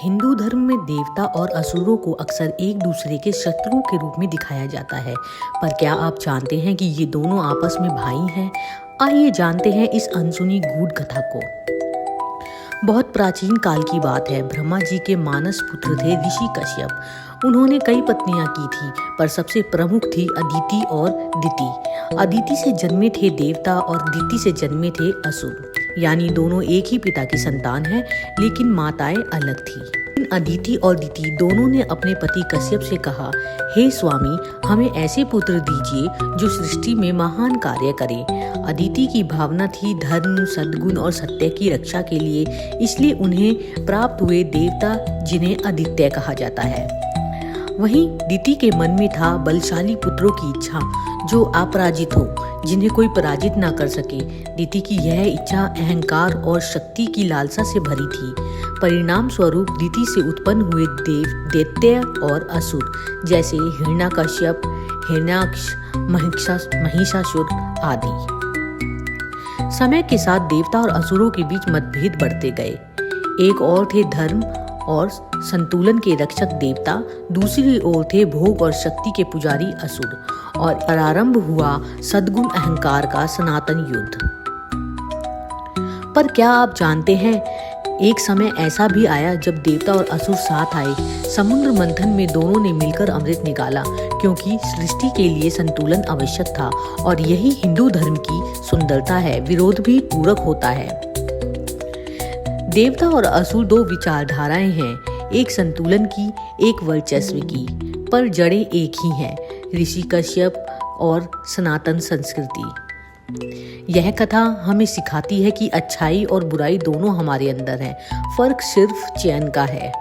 हिंदू धर्म में देवता और असुरों को अक्सर एक दूसरे के शत्रुओं के रूप में दिखाया जाता है, पर क्या आप जानते हैं कि ये दोनों आपस में भाई हैं? आइए जानते हैं इस अनसुनी गूढ़ कथा को। बहुत प्राचीन काल की बात है। ब्रह्मा जी के मानस पुत्र थे ऋषि कश्यप। उन्होंने कई पत्नियां की थी, पर सबसे प्रमुख थी अदिति और दिति। अदिति से जन्मे थे देवता और दिति से जन्मे थे असुर, यानी दोनों एक ही पिता की संतान हैं, लेकिन माताएं अलग थी। अदिति और दिति दोनों ने अपने पति कश्यप से कहा, हे स्वामी, हमें ऐसे पुत्र दीजिए जो सृष्टि में महान कार्य करें। अदिति की भावना थी धर्म, सद्गुण और सत्य की रक्षा के लिए, इसलिए उन्हें प्राप्त हुए देवता जिन्हें आदित्य कहा जाता है। वहीं दिति के मन में था बलशाली पुत्रों की इच्छा जो अपराजित हो, जिन्हें कोई पराजित ना कर सके। दिति की यह इच्छा अहंकार और शक्ति की लालसा से भरी थी। परिणाम स्वरूप दिति से उत्पन्न हुए दैत्य और असुर, जैसे हिरण्यकश्यप, हिरण्याक्ष, महिषासुर आदि। समय के साथ देवता और असुरों के बीच मतभेद बढ़ते गए। एक ओर थे धर्म और संतुलन के रक्षक देवता, दूसरी ओर थे भोग और शक्ति के पुजारी असुर, और प्रारंभ हुआ सद्गुण अहंकार का सनातन युद्ध। पर क्या आप जानते हैं, एक समय ऐसा भी आया जब देवता और असुर साथ आए। समुद्र मंथन में दोनों ने मिलकर अमृत निकाला, क्योंकि सृष्टि के लिए संतुलन आवश्यक था, और यही हिंदू धर्म की सुंदरता है। विरोध भी पूरक होता है। देवता और असुर दो विचारधाराएं हैं, एक संतुलन की, एक वर्चस्व की, पर जड़ें एक ही हैं, ऋषि कश्यप और सनातन संस्कृति। यह कथा हमें सिखाती है कि अच्छाई और बुराई दोनों हमारे अंदर हैं, फर्क सिर्फ चयन का है।